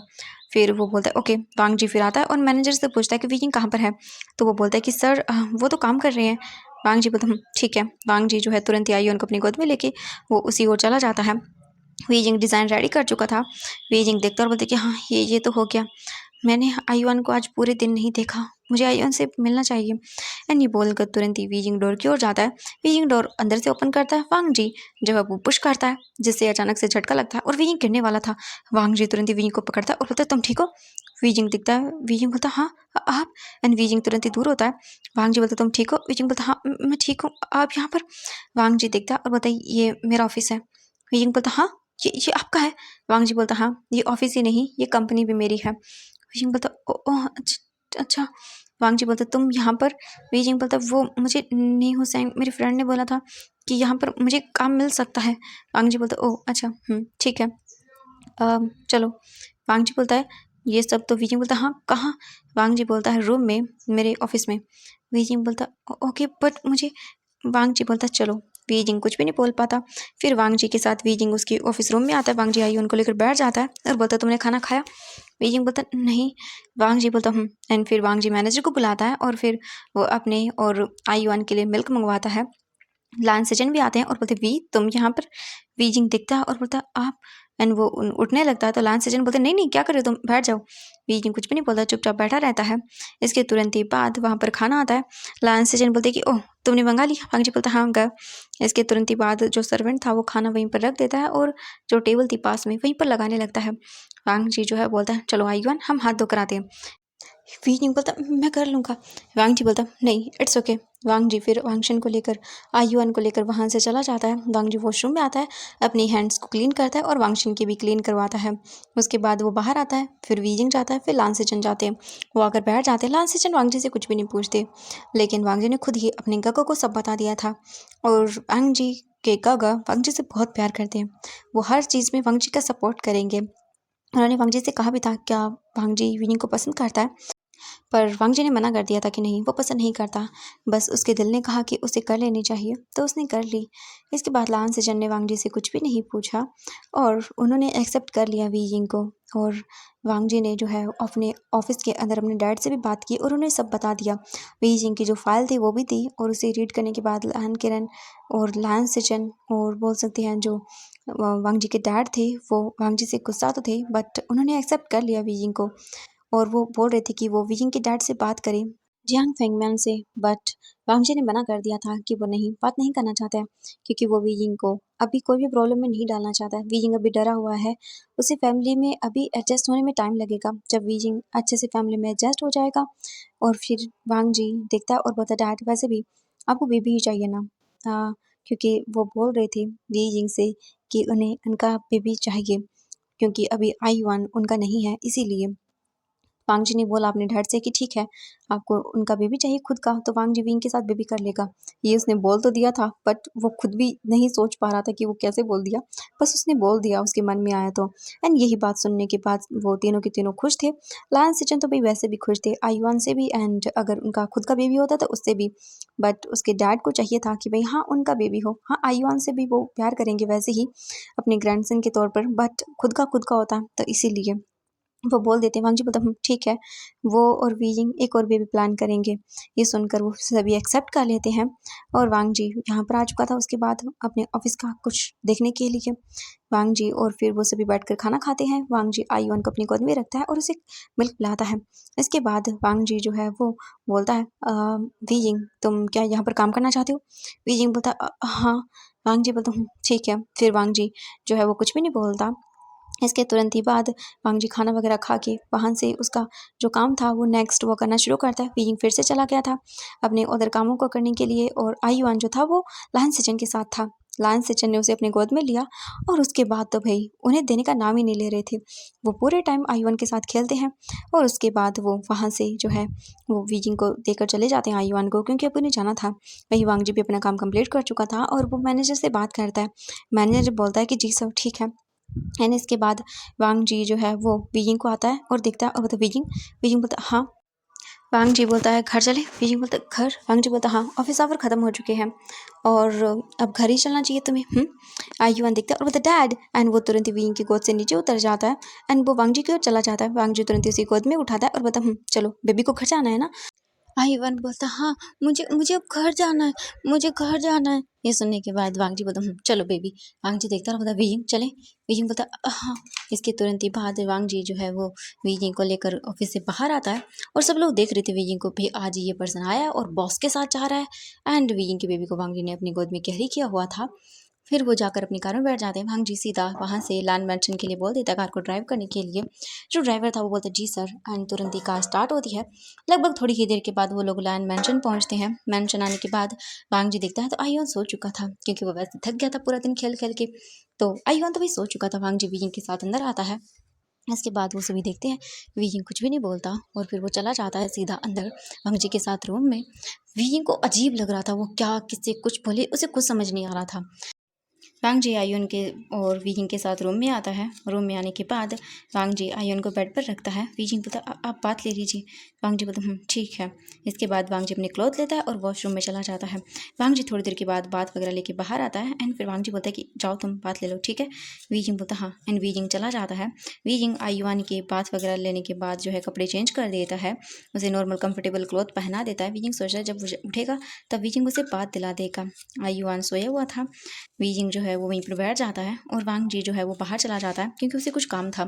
Speaker 2: फिर वो बोलता है ओके। वांगजी फिर आता है और मैनेजर से पूछता है कि वीकिंग कहाँ पर है। तो वो बोलता है कि सर वो तो काम कर रहे हैं। वांगजी बोलता ठीक है। वांगजी जो है तुरंत ही आईवान को अपनी गोद में लेके वो उसी ओर चला जाता है। वीजिंग डिज़ाइन रेडी कर चुका था। वीजिंग देखता और बोलते कि हाँ ये तो हो गया, मैंने आईवान को आज पूरे दिन नहीं देखा, मुझे आईवान से मिलना चाहिए। एंड ये बोलकर तुरंत ही वीजिंग डोर की ओर जाता है। वीजिंग डोर अंदर से ओपन करता है। वांगजी जो है वो पुश करता है जिससे अचानक से झटका लगता है और वीजिंग गिरने वाला था। वांगजी तुरंत ही वीजिंग को पकड़ता है और बोलता है तुम ठीक हो। वीजिंग दिखता है, वीजिंग बोलता हाँ आप। एंड वीजिंग तुरंत ही दूर होता है। वांगजी बोलता तुम ठीक हो। वीजिंग बोलता हाँ मैं ठीक हूँ, आप यहाँ पर। वांगजी दिखता है और बोलता है ये मेरा ऑफिस है। वीजिंग बोलता हाँ ये आपका है। वांगजी बोलता हाँ ये ऑफिस ही नहीं ये कंपनी भी मेरी है। वीजिंग बोलता ओह अच्छा। वांगजी बोलता तुम यहाँ पर। वीजिंग बोलता वो मुझे नीहू सैंग मेरे फ्रेंड ने बोला था कि यहाँ पर मुझे काम मिल सकता है। वांगजी बोलता ओह अच्छा ठीक है चलो। वांगजी बोलता है ये सब तो। वीजिंग बोलता हाँ कहाँ। वांगजी बोलता है रूम में मेरे ऑफिस में। वीजिंग बोलता ओके बट मुझे। वांगजी बोलता चलो। वीजिंग कुछ भी नहीं बोल पाता। फिर वांगजी के साथ वीजिंग उसके ऑफिस रूम में आता है। वांगजी आई उनको लेकर बैठ जाता है और बोलता तुमने खाना खाया। वीजिंग बोलता नहीं। वांगजी बोलता एंड फिर वांगजी मैनेजर को बुलाता है और फिर वो अपने और आईवान के लिए मिल्क मंगवाता है। लान सजन भी आते हैं और बोलते वी तुम यहाँ पर। वीजिंग दिखता है और बोलता आप। एंड वो उठने लगता है तो लान सजन बोलते नहीं नहीं क्या कर रहे हो तुम, बैठ जाओ। वीजिंग कुछ भी नहीं बोलता, चुपचाप बैठा रहता है। इसके तुरंत ही बाद वहाँ पर खाना आता है। लान सजन बोलते कि ओह तुमने मंगा लिया। वांगजी बोलता हाँ गया। इसके तुरंत ही बाद जो सर्वेंट था वो खाना वहीं पर रख देता है और जो टेबल थी पास में वहीं पर लगाने लगता है। वांगजी जो है बोलता है चलो आईवान हम हाथ धोकर आते हैं। वीजिंग बोलता मैं कर लूँगा। वांगजी बोलता नहीं इट्स ओके। वांगजी फिर वांगशन को लेकर आयुआन को लेकर वहाँ से चला जाता है। वांगजी वॉशरूम में आता है, अपनी हैंड्स को क्लीन करता है और वांगशन की भी क्लीन करवाता है। उसके बाद वो बाहर आता है, फिर वीजिंग जाता है, फिर लानसेचन जाते हैं। वो आकर बैठ जाते हैं। लानसेचन वांगजी से कुछ भी नहीं पूछते, लेकिन वांगजी ने खुद ही अपने गगा को सब बता दिया था और वांगजी के गगा वांगजी से बहुत प्यार करते हैं। वो हर चीज़ में वांगजी का सपोर्ट करेंगे। उन्होंने वांगजी से कहा भी था क्या वांगजी विनिंग को पसंद करता है, पर वांगजी ने मना कर दिया था कि नहीं वो पसंद नहीं करता, बस उसके दिल ने कहा कि उसे कर लेनी चाहिए तो उसने कर ली। इसके बाद लान सेजन ने वांगजी से कुछ भी नहीं पूछा और उन्होंने एक्सेप्ट कर लिया वी यिंग को। और वांगजी ने जो है अपने ऑफिस के अंदर अपने डैड से भी बात की और उन्हें सब बता दिया। वी यिंग की जो फाइल थी वो भी दी और उसे रीड करने के बाद लान किरण और लान सेजन और बोल सकते हैं जो वांगजी के डैड थे वो वांगजी से गुस्सा तो थे बट उन्होंने एक्सेप्ट कर लिया वी यिंग को। और वो बोल रहे थे कि वो वियिंग के डैड से बात करें, जियांग फेंगमैन से, बट वांगजी ने मना कर दिया था कि वो नहीं बात नहीं करना चाहता है क्योंकि वो वियिंग को अभी कोई भी प्रॉब्लम में नहीं डालना चाहता है। वियिंग अभी डरा हुआ है, उसे फैमिली में अभी एडजस्ट होने में टाइम लगेगा। जब वियिंग अच्छे से फैमिली में एडजस्ट हो जाएगा और फिर वांगजी देखता है और बोलता है डैड वैसे भी आपको बेबी ही चाहिए ना। क्योंकि वो बोल रहे थे वियिंग से कि उन्हें उनका बेबी चाहिए क्योंकि अभी आई वन उनका नहीं है इसीलिए। वांग जी ने बोला अपने डैड से कि ठीक है, आपको उनका बेबी चाहिए खुद का, तो वांग जी विंग के साथ बेबी कर लेगा। ये उसने बोल तो दिया था, बट वो खुद भी नहीं सोच पा रहा था कि वो कैसे बोल दिया, बस उसने बोल दिया, उसके मन में आया तो। एंड यही बात सुनने के बाद वो तीनों के तीनों खुश थे। लायन सिचन तो भाई वैसे भी खुश थे, आयुआन से भी, एंड अगर उनका खुद का बेबी होता तो उससे भी। बट उसके डैड को चाहिए था कि भाई हाँ उनका बेबी हो, हाँ आयुआन से भी वो प्यार करेंगे वैसे ही अपने ग्रैंडसन के तौर पर, बट खुद का होता तो इसीलिए वो बोल देते हैं। वांग जी बोलता ठीक है, वो और वीइंग एक और बेबी प्लान करेंगे। ये सुनकर वो सभी एक्सेप्ट कर लेते हैं और वांग जी यहाँ पर आ चुका था उसके बाद अपने ऑफिस का कुछ देखने के लिए। वांग जी और फिर वो सभी बैठकर खाना खाते हैं। वांग जी आयुआन को अपनी गोद में रखता है और उसे मिल्क पिलाता है। इसके बाद वांग जी जो है वो बोलता है वीइंग तुम क्या यहाँ पर काम करना चाहते हो? वीइंग बोलता हाँ। वांग जी बोलता ठीक है। फिर वांग जी जो है वो कुछ भी नहीं बोलता। इसके तुरंत ही बाद वांग जी खाना वगैरह खा के वहाँ से उसका जो काम था वो नेक्स्ट वो करना शुरू करता है। वीइंग फिर से चला गया था अपने उधर कामों को करने के लिए और आयुआन जो था वो लायन सिचन के साथ था। लायन सिचन ने उसे अपने गोद में लिया और उसके बाद तो भाई उन्हें देने का नाम ही नहीं ले रहे थे। वो पूरे टाइम आयुआन के साथ खेलते हैं और उसके बाद वो वहाँ से जो है वो वीइंग को देकर चले जाते हैं आयुआन को, क्योंकि अब उन्हें जाना था। वही वांग जी भी अपना काम कंप्लीट कर चुका था और वो मैनेजर से बात करता है। मैनेजर बोलता है कि जी सर ठीक है। एंड इसके बाद वांग जी जो है वो बीजिंग को आता है और देखता है और बोलता बीजिंग। बीजिंग बोलता हाँ। वांग जी बोलता है घर चले? बीजिंग बोलता घर? वांग जी बोलता हाँ ऑफिस आवर ख़त्म हो चुके हैं और अब घर ही चलना चाहिए तुम्हें। आयुआन देखता है और बोलता डैड, एंड वो तुरंत ही बीजिंग की गोद से नीचे उतर जाता है एंड वो वांग जी की ओर चला जाता है। वांग जी तुरंत ही उसी गोद में उठाता है और बोलता चलो बेबी को घर जाना है ना।
Speaker 1: आयुआन बोलता हाँ, मुझे मुझे अब घर जाना है, मुझे घर जाना है। ये सुनने के बाद वांग जी बोलता चलो बेबी। वांग जी देखता है और बोलता वीजिंग चले? वीजिंग बोलता हाँ। इसके तुरंत ही बाद वांग जी जो है वो वीजिंग को लेकर ऑफिस से बाहर आता है और सब लोग देख रहे थे वीजिंग को, भाई आज ये पर्सन आया और बॉस के साथ जा रहा है। एंड वीजिंग के बेबी को वांग जी ने अपनी गोद में कैरी किया हुआ था। फिर वो जाकर अपनी कार में बैठ जाते हैं। वांग जी सीधा वहाँ से लैंड मैंशन के लिए बोल देता है कार को ड्राइव करने के लिए। जो ड्राइवर था वो बोलता है जी सर, एंड तुरंत ही कार स्टार्ट होती है। लगभग थोड़ी ही देर के बाद वो लोग लैंड मैंशन पहुँचते हैं। मैंशन आने के बाद वांग जी देखता है तो आयुआन सो चुका था, क्योंकि वो वैसे थक गया था पूरा दिन खेल खेल के। तो आयुआन तो भाई सो चुका था। वांग जी वीजिंग के साथ अंदर आता है। इसके बाद वो सभी देखते हैं वीजिंग कुछ भी नहीं बोलता और फिर वो चला जाता है सीधा अंदर वांग जी के साथ रूम में। वीजिंग को अजीब लग रहा था, वो क्या किससे कुछ बोले उसे कुछ समझ नहीं आ रहा था। वांग जी आयुन के और वीजिंग के साथ रूम में आता है। रूम में आने के बाद वांग जी आयुन को बेड पर रखता है। वीजिंग बोलता आप बात ले लीजिए। वांग जी बोलता ठीक है। इसके बाद वांग जी अपने क्लॉथ लेता है और वॉशरूम में चला जाता है। वांग जी थोड़ी देर के बाद बात वगैरह लेके बाहर आता है एंड फिर वांग जी बोलता है कि जाओ तुम बात ले लो, ठीक है। वीजिंग बोलता हाँ, एंड वीजिंग चला जाता है। वीजिंग आयुआन के बात वगैरह लेने के बाद जो है कपड़े चेंज कर देता है, उसे नॉर्मल कंफर्टेबल क्लॉथ पहना देता है। वीजिंग सोचता है जब वो उठेगा तब वीजिंग उसे बात दिला देगा। आयुआन सोया हुआ था। वीजिंग जो है वो वहीं पर बैठ जाता है और वांग जी जो है वो बाहर चला जाता है क्योंकि उसे कुछ काम था।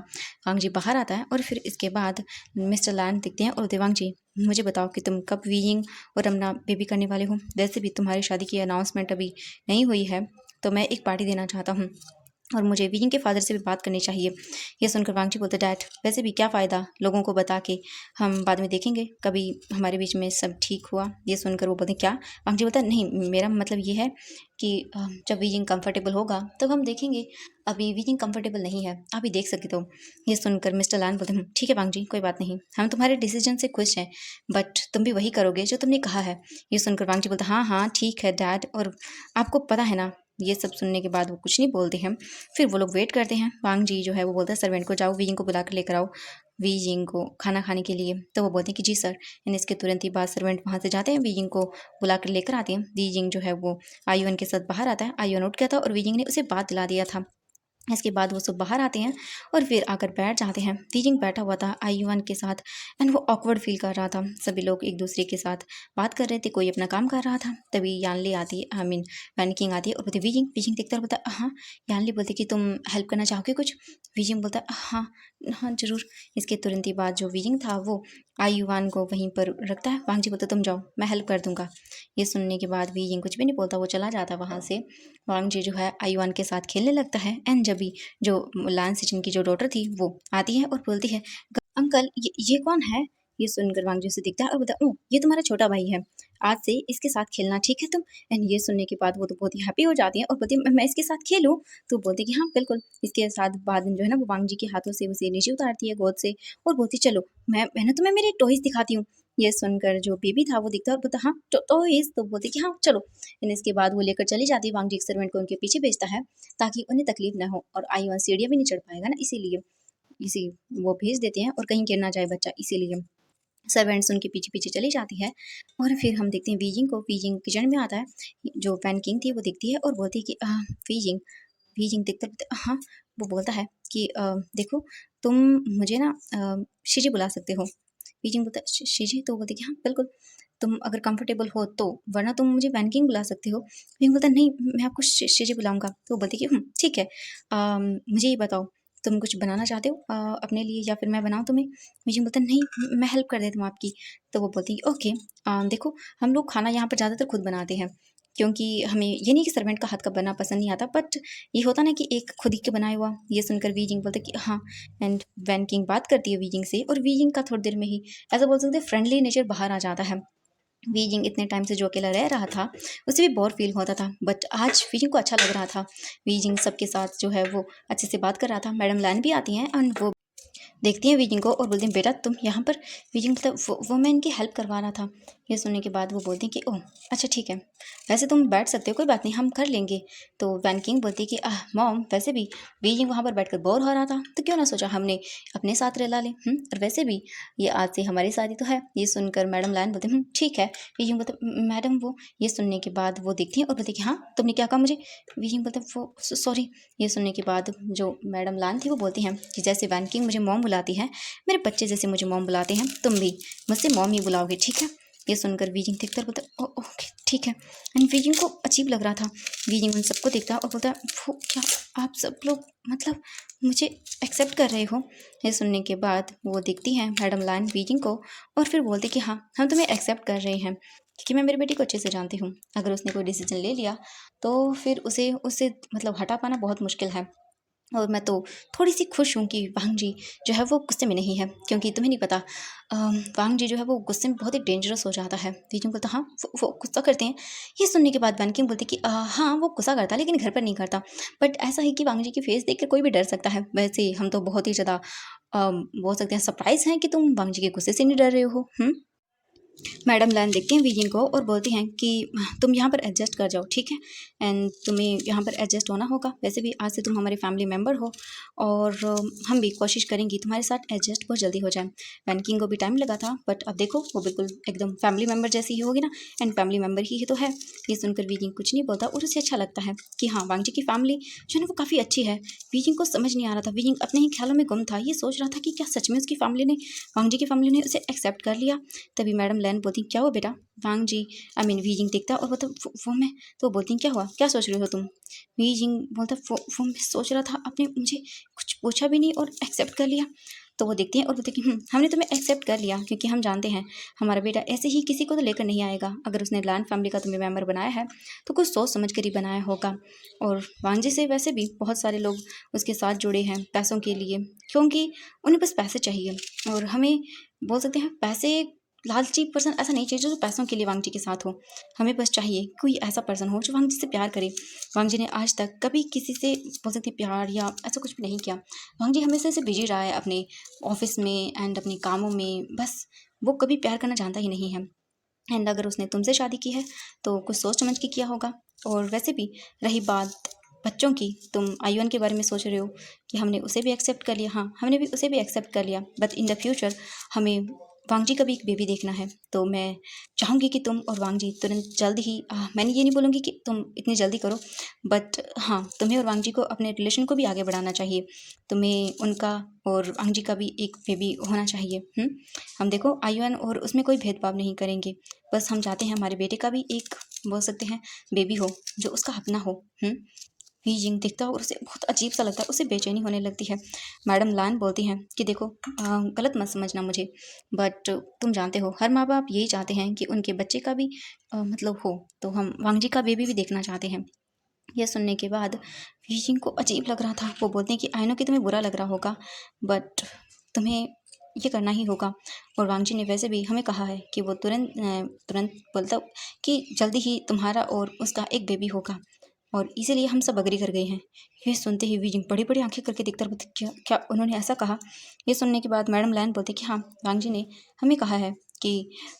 Speaker 1: वांग जी बाहर आता है और फिर इसके बाद मिस्टर लैंड दिखते हैं और बोलते वांग जी मुझे बताओ कि तुम कब वीजिंग और अपना बेबी करने वाले हो? वैसे भी तुम्हारी शादी की अनाउंसमेंट अभी नहीं हुई है, तो मैं एक पार्टी देना चाहता हूँ और मुझे वीजिंग के फादर से भी बात करनी चाहिए। ये सुनकर वांग जी बोलते डैड वैसे भी क्या फ़ायदा लोगों को बता के, हम बाद में देखेंगे कभी हमारे बीच में सब ठीक हुआ। ये सुनकर वो बोलते क्या? वांग जी बोलता नहीं, मेरा मतलब ये है कि जब वीजिंग कंफर्टेबल होगा तब हम देखेंगे, अभी वीजिंग कंफर्टेबल नहीं है, आप ही देख सकते हो। ये सुनकर मिस्टर लैन बोलते ठीक है वांग जी कोई बात नहीं, हम तुम्हारे डिसीजन से खुश हैं, बट तुम भी वही करोगे जो तुमने कहा है। ये सुनकर वांग जी बोलता हाँ हाँ ठीक है डैड, और आपको पता है ना। ये सब सुनने के बाद वो कुछ नहीं बोलते हैं। फिर वो लोग वेट करते हैं। वांग जी जो है वो बोलता है सर्वेंट को जाओ वीजिंग को बुला कर लेकर आओ वीजिंग को खाना खाने के लिए। तो वो बोलते हैं कि जी सर। एंड इसके तुरंत ही बाद सर्वेंट वहाँ से जाते हैं, वीजिंग को बुला कर लेकर आते हैं। वीजिंग जो है वो आयुन के साथ बाहर आता है। आयुन उठ गया था और वीजिंग ने उसे बात दिला दिया था। इसके बाद वो सब बाहर आते हैं और फिर आकर बैठ जाते हैं। वीजिंग बैठा हुआ था आयुआन के साथ एंड वो ऑकवर्ड फील कर रहा था। सभी लोग एक दूसरे के साथ बात कर रहे थे, कोई अपना काम कर रहा था। तभी यानली आती है, आई मीन पैनिकिंग आती है और बोलती वीजिंग। वीजिंग देखता है, बोलता हाँ। यानली बोलती कि तुम हेल्प करना चाहोगे कुछ? वीजिंग बोलता हाँ हाँ जरूर। इसके तुरंत ही बाद जो वीजिंग था वो आयुआन को वहीं पर रखता है। वांग जी बोलता तुम जाओ मैं हेल्प कर दूंगा। ये सुनने के बाद वीजिंग कुछ भी नहीं बोलता, वो चला जाता वहाँ से। वांग जी जो है आयुआन के साथ खेलने लगता है एंड जब भी जो लान सिचन की जो डॉटर थी वो आती है और बोलती है अंकल ये कौन है? ये सुनकर वांग जी उसे दिखता है और बोलता है ओह ये तुम्हारा छोटा भाई है। आज से इसके साथ खेलना, ठीक है तुम। एंड ये सुनने के बाद वो तो बहुत ही हैप्पी हो जाती है और बोलती है मैं इसके साथ खेलूँ। तो बोलती है कि हाँ बिल्कुल। इसके साथ बाद में जो है ना वो वांग जी के हाथों से उसे नीचे उतारती है गोद से और बोलती चलो मैंने तुम्हें मेरे टॉयज दिखाती हूँ। ये सुनकर जो बेबी था वो दिखता है और बोलता हाँ टॉयज। तो बोलती कि हाँ चलो। एंड इसके बाद वो लेकर चली जाती है। वांग जी एक सर्वेंट को उनके पीछे भेजता है ताकि उन्हें तकलीफ ना हो और आईवान सीढ़ियाँ भी नहीं चढ़ पाएगा ना, इसीलिए इसी वो भेज देते हैं और कहीं गिर ना जाए बच्चा, इसीलिए सर्वेंट्स उनके पीछे पीछे चली जाती है। और फिर हम देखते हैं वीजिंग को। वीजिंग किचन में आता है। जो वैन किंग थी वो दिखती है और बोलती है कि वीजिंग। वीजिंग देखते हाँ। वो बोलता है कि देखो तुम मुझे ना शीजी बुला सकते हो। वीजिंग बोलता है शीजी। तो बोलती है कि हाँ बिल्कुल तुम अगर कंफर्टेबल हो तो, वरना तुम मुझे वैन किंग बुला सकते हो। वीजिंग बोलता है नहीं मैं आपको शीजी बुलाऊंगा। तो वो बोलती है कि ठीक है। मुझे ये बताओ तुम कुछ बनाना चाहते हो अपने लिए या फिर मैं बनाऊँ तुम्हें। विजय बोलता है नहीं मैं हेल्प कर देता हूँ आपकी। तो वो बोलती है ओके। देखो हम लोग खाना यहाँ पर ज़्यादातर खुद बनाते हैं क्योंकि हमें ये नहीं कि सर्वेंट का हाथ का बना पसंद नहीं आता, बट ये होता ना कि एक खुद ही के बनाया हुआ। ये सुनकर वीजिंग बोलते कि हाँ। एंड वैन किंग बात करती है वीजिंग से और वीजिंग का थोड़ी देर में ही ऐसा बोल सकते हैं फ्रेंडली नेचर बाहर आ जाता है। वीजिंग इतने टाइम से जो अकेला रह रहा था उसे भी बोर फील होता था, बट आज वीजिंग को अच्छा लग रहा था। वीजिंग सबके साथ जो है वो अच्छे से बात कर रहा था। मैडम लैन भी आती हैं और वो देखती हैं वीजिंग को और बोलती हैं बेटा तुम यहाँ पर। वीजिंग मतलब वो मैं इनकी हेल्प करवा रहा था। ये सुनने के बाद वो बोलती हैं कि ओह अच्छा ठीक है, वैसे तुम बैठ सकते हो कोई बात नहीं हम कर लेंगे। तो वैन किंग बोलती है कि मॉम वैसे भी वीजिंग वहाँ पर बैठकर बोर हो रहा था तो क्यों ना सोचा हमने अपने साथ रह ले। और वैसे भी ये आज से हमारी शादी तो है। ये सुनकर मैडम लाइन बोलते हैं ठीक है। वीजिंग बोलते मैडम वो। ये सुनने के बाद वो देखती हैं और बोलती कि हाँ तुमने क्या कहा मुझे। वीजिंग बोलते वो सॉरी। ये सुनने के बाद जो मैडम लान थी वो बोलती हैं कि जैसे वैन किंग मुझे मॉम बुलाती है, मेरे बच्चे जैसे मुझे मॉम बुलाते हैं, तुम भी मुझसे मॉम ही बुलाओगे, ठीक है। ये सुनकर वीजिंग देखकर बोलता ओके ठीक है। एंड वीजिंग को अजीब लग रहा था। वीजिंग उन सबको देखता और बोलता वो क्या आप सब लोग मतलब मुझे एक्सेप्ट कर रहे हो। ये सुनने के बाद वो देखती हैं मैडम लाइन वीजिंग को और फिर बोलती कि हाँ हम तुम्हें एक्सेप्ट कर रहे हैं क्योंकि मैं मेरी बेटी को अच्छे से जानती हूँ। अगर उसने कोई डिसीजन ले लिया तो फिर उसे उससे मतलब हटा पाना बहुत मुश्किल है। और मैं तो थोड़ी सी खुश हूँ कि वांग जी जो है वो गुस्से में नहीं है, क्योंकि तुम्हें नहीं पता वांग जी जो है वो गुस्से में बहुत ही डेंजरस हो जाता है। वीजिंग बोलता हाँ वो गुस्सा करते हैं। ये सुनने के बाद वैन किंग बोलती कि हाँ वो गुस्सा करता है लेकिन घर पर नहीं करता। बट ऐसा है कि वांग जी की फेस देख कर कोई भी डर सकता है। वैसे हम तो बहुत ही ज़्यादा बोल सकते हैं सरप्राइज हैं कि तुम वांग जी के गुस्से से नहीं डर रहे हो। मैडम लाइन देखती हैं वीजिंग को और बोलती हैं कि तुम यहाँ पर एडजस्ट कर जाओ, ठीक है। एंड तुम्हें यहाँ पर एडजस्ट होना होगा। वैसे भी आज से तुम हमारे फैमिली मेम्बर हो और हम भी कोशिश करेंगे तुम्हारे साथ एडजस्ट बहुत जल्दी हो जाए। वैन किंग को भी टाइम लगा था बट अब देखो वो बिल्कुल एकदम फैमिली मेम्बर जैसी ही होगी ना। एंड फैमिली मेम्बर ही तो है। ये सुनकर वीजिंग कुछ नहीं बोलता और उसे अच्छा लगता है कि हाँ वांग जी की फैमिली जो है ना वो काफ़ी अच्छी है। वीजिंग को समझ नहीं आ रहा था। वीजिंग अपने ही ख्यालों में गुम था। ये सोच रहा था कि क्या सच में उसकी फैमिली ने वांग जी की फैमिली ने उसे एक्सेप्ट कर लिया। तभी मैडम लैन बोलती क्या हुआ बेटा। वांग जी वीजिंग देखता और बोलता वो मैं। तो बोलती क्या हुआ क्या सोच रहे हो तुम। वीजिंग बोलता वो मैं सोच रहा था आपने मुझे कुछ पूछा भी नहीं और एक्सेप्ट कर लिया। तो वो देखती हैं और बोलती कि हमने तुम्हें एक्सेप्ट कर लिया क्योंकि हम जानते हैं हमारा बेटा ऐसे ही किसी को तो लेकर नहीं आएगा। अगर उसने लान फैमिली का तुम्हें मेम्बर बनाया है तो कुछ सोच समझ कर ही बनाया होगा। और वांग जी से वैसे भी बहुत सारे लोग उसके साथ जुड़े हैं पैसों के लिए, क्योंकि उन्हें बस पैसे चाहिए। और हमें बोल सकते हैं पैसे लालची पर्सन ऐसा नहीं चाहिए जो पैसों के लिए वांग जी के साथ हो। हमें बस चाहिए कोई ऐसा पर्सन हो जो वांग जी से प्यार करे। वांग जी ने आज तक कभी किसी से बोल सकते प्यार या ऐसा कुछ भी नहीं किया। वांग जी हमेशा से बिजी रहा है अपने ऑफिस में एंड अपने कामों में, बस वो कभी प्यार करना जानता ही नहीं है। एंड अगर उसने तुमसे शादी की है तो कुछ सोच समझ के किया होगा। और वैसे भी रही बात बच्चों की, तुम आयुन के बारे में सोच रहे हो कि हमने उसे भी एक्सेप्ट कर लिया। हाँ हमने भी उसे भी एक्सेप्ट कर लिया, बट इन द फ्यूचर हमें वांग जी का भी एक बेबी देखना है। तो मैं चाहूँगी कि तुम और वांग जी तुरंत जल्द ही मैंने ये नहीं बोलूँगी कि तुम इतनी जल्दी करो, बट हाँ तुम्हें और वांग जी को अपने रिलेशन को भी आगे बढ़ाना चाहिए। तुम्हें उनका और वांग जी का भी एक बेबी होना चाहिए। हम देखो आयुन और उसमें कोई भेदभाव नहीं करेंगे। बस हम चाहते हैं हमारे बेटे का भी एक बोल सकते हैं बेबी हो जो उसका अपना हो। हीजिंग दिखता है और उसे बहुत अजीब सा लगता है, उसे बेचैनी होने लगती है। मैडम लान बोलती हैं कि देखो गलत मत समझना मुझे, बट तुम जानते हो हर माँ बाप यही चाहते हैं कि उनके बच्चे का भी मतलब हो। तो हम वांग जी का बेबी भी देखना चाहते हैं। यह सुनने के बाद हीजिंग को अजीब लग रहा था। वो बोलते हैं कि आई नो कि तुम्हें बुरा लग रहा होगा, बट तुम्हें
Speaker 2: ये करना ही होगा। और वांग जी ने वैसे भी हमें कहा है कि वो तुरंत बोलता कि जल्दी ही तुम्हारा और उसका एक बेबी होगा, और इसीलिए हम सब अग्री कर गए हैं। ये सुनते ही वीजिंग बड़ी बड़ी आंखें करके देखता रहा, बोलती क्या क्या उन्होंने ऐसा कहा? ये सुनने के बाद मैडम लैन बोलती कि हाँ, वांग जी ने हमें कहा है कि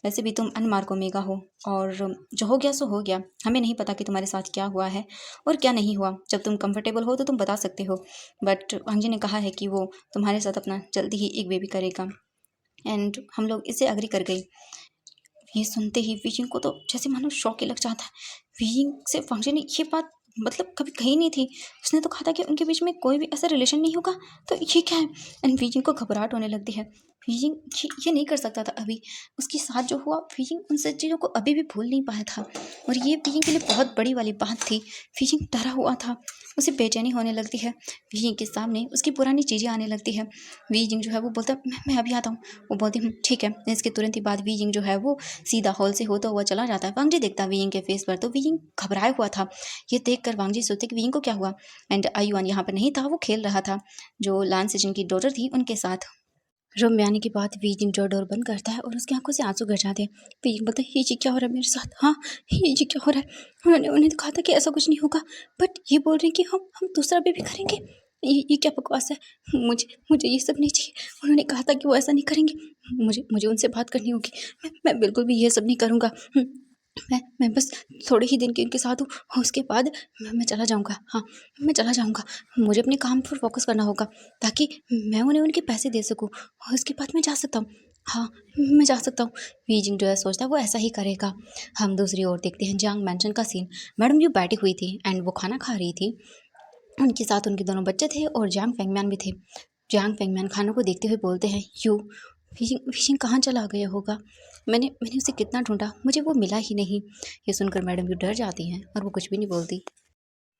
Speaker 2: वैसे भी तुम अनमार्को मेगा हो, और जो हो गया सो हो गया। हमें नहीं पता कि तुम्हारे साथ क्या हुआ है और क्या नहीं हुआ। जब तुम कंफर्टेबल हो तो तुम बता सकते हो, बट वांग जी ने कहा है कि वो तुम्हारे साथ अपना जल्दी ही एक बेबी करेगा, एंड हम लोग इसे अग्री कर गए। ये सुनते ही वीजिंग को तो जैसे मानो शौक ही लग जाता है। वीजिंग से वांग जी ने ये बात मतलब कभी कही नहीं थी। उसने तो कहा था कि उनके बीच में कोई भी ऐसा रिलेशन नहीं होगा, तो ये क्या है? एंड वीजिंग को घबराहट होने लगती है। वीजिंग ये नहीं कर सकता था अभी। उसके साथ जो हुआ, वीजिंग उन सब चीज़ों को अभी भी भूल नहीं पाया था, और ये वीजिंग के लिए बहुत बड़ी वाली बात थी। वीजिंग डरा हुआ था, उसे बेचैनी होने लगती है। वीजिंग के सामने उसकी पुरानी चीज़ें आने लगती है। वीजिंग जो है वो बोलता है मैं अभी आता हूँ। वो बोलती हूँ ठीक है। इसके तुरंत ही बाद वीजिंग जो है वो सीधा हॉल से होता हुआ चला जाता है। वांग जी देखता है वीइंग के फेस पर, तो वीइंग घबराया हुआ था। ये देखकर वांग जी सोचते कि वीइंग को क्या हुआ, एंड आयुआन यहाँ पर नहीं था, वो खेल रहा था जो लान सेजन की डॉटर थी उनके साथ। रूम में आने के बाद वीजिंग जो डोर बंद करता है और उसकी आंखों से आंसू गिर जाते हैं। वीजिंग बोलता है ये जी क्या हो रहा है मेरे साथ? हाँ, ये जी क्या हो रहा है? उन्होंने तो कहा था कि ऐसा कुछ नहीं होगा, बट ये बोल रहे हैं कि हम दूसरा बेबी करेंगे। ये क्या बकवास है? मुझे मुझे ये सब नहीं चाहिए। उन्होंने कहा था कि वो ऐसा नहीं करेंगे। मुझे उनसे बात करनी होगी। मैं बिल्कुल भी ये सब नहीं करूँगा। मैं बस थोड़े ही दिन के उनके साथ हूँ, और उसके बाद मैं चला जाऊँगा। हाँ, मैं चला जाऊँगा। मुझे अपने काम पर फोकस करना होगा, ताकि मैं उन्हें उनके पैसे दे सकूँ, और उसके बाद मैं जा सकता हूँ। हाँ, मैं जा सकता हूँ। वीजिंग जो है सोचता है वो ऐसा ही करेगा। हम दूसरी ओर देखते हैं जियांग मैंशन का सीन। मैडम जो बैठी हुई थी एंड वो खाना खा रही थी। उनके साथ उनके दोनों बच्चे थे और जियांग फेंगम्यान भी थे। जियांग फेंगम्यान खानों को देखते हुए बोलते हैं यू फिशिंग फिशिंग कहाँ चला गया होगा? मैंने उसे कितना ढूंढा, मुझे वो मिला ही नहीं। ये सुनकर मैडम भी डर जाती हैं और वो कुछ भी नहीं बोलती।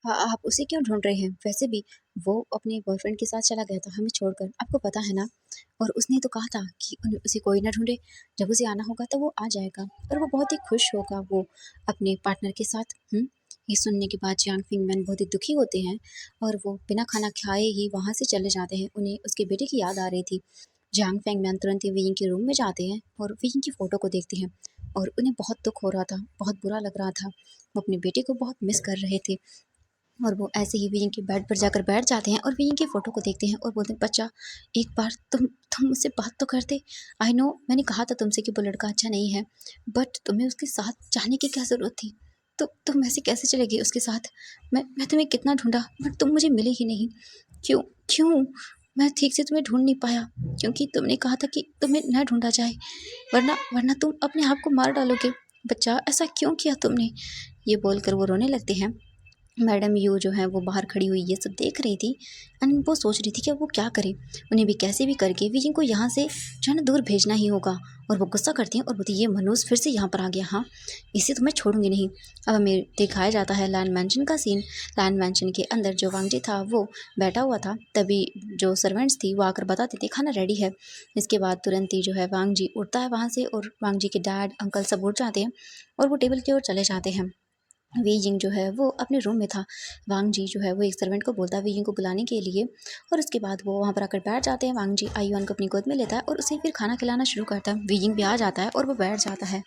Speaker 2: हाँ, आप उसे क्यों ढूंढ रहे हैं? वैसे भी वो अपने बॉयफ्रेंड के साथ चला गया था हमें छोड़कर, आपको पता है ना? और उसने तो कहा था कि उसे कोई ना ढूंढे, जब उसे आना होगा तो वो आ जाएगा, और वो बहुत ही खुश होगा वो अपने पार्टनर के साथ। ये सुनने के बाद जियांग फिंगमैन बहुत ही दुखी होते हैं, और वो बिना खाना खाए ही वहाँ से चले जाते हैं। उन्हें उसके बेटे की याद आ रही थी। जियांग फेंगमैन तुरंत ही वियिंग के रूम में जाते हैं और वियिंग की फ़ोटो को देखते हैं, और उन्हें बहुत दुख हो रहा था, बहुत बुरा लग रहा था। वो अपने बेटे को बहुत मिस कर रहे थे, और वो ऐसे ही वियिंग के बेड पर जाकर बैठ जाते हैं और वियिंग की फ़ोटो को देखते हैं और बोलते हैं बच्चा, एक बार तुम मुझसे बात तो करते। आई नो मैंने कहा था तुमसे कि वो लड़का अच्छा नहीं है, बट तुम्हें उसके साथ जाने की क्या ज़रूरत थी? तो तुम ऐसे कैसे चले गए उसके साथ? मैं तुम्हें कितना ढूंढा, बट तुम मुझे मिले ही नहीं। क्यों क्यों? मैं ठीक से तुम्हें ढूंढ नहीं पाया, क्योंकि तुमने कहा था कि तुम्हें न ढूंढा जाए, वरना वरना तुम अपने आप को मार डालोगे। बच्चा, ऐसा क्यों किया तुमने? ये बोलकर वो रोने लगते हैं। मैडम यू जो है वो बाहर खड़ी हुई ये सब देख रही थी, एंड वो सोच रही थी कि अब वो क्या करे। उन्हें भी कैसे भी करके विजय को यहाँ से जो है ना दूर भेजना ही होगा। और वो गुस्सा करती हैं और बोलती ये मनोज फिर से यहाँ पर आ गया। हाँ, इसे तो मैं छोड़ूंगी नहीं। अब हमें दिखाया जाता है लैंड मैंशन का सीन। लैंड मैंशन के अंदर जो वांगजी था वो बैठा हुआ था, तभी जो सर्वेंट्स थी वो आकर बताते थे खाना रेडी है। इसके बाद तुरंत ही जो है वांगजी उठता है वहाँ से, और वांगजी के डैड अंकल सब उठ जाते हैं और वो टेबल की ओर चले जाते हैं। वी जिंग जो है वो अपने रूम में था। वांग जी जो है वो एक सर्वेंट को बोलता है वी जिंग को बुलाने के लिए, और उसके बाद वो वहाँ पर आकर बैठ जाते हैं। वांग जी आयुआन को अपनी गोद में लेता है और उसे फिर खाना खिलाना शुरू करता है। वी जिंग भी आ जाता है और वो बैठ जाता है।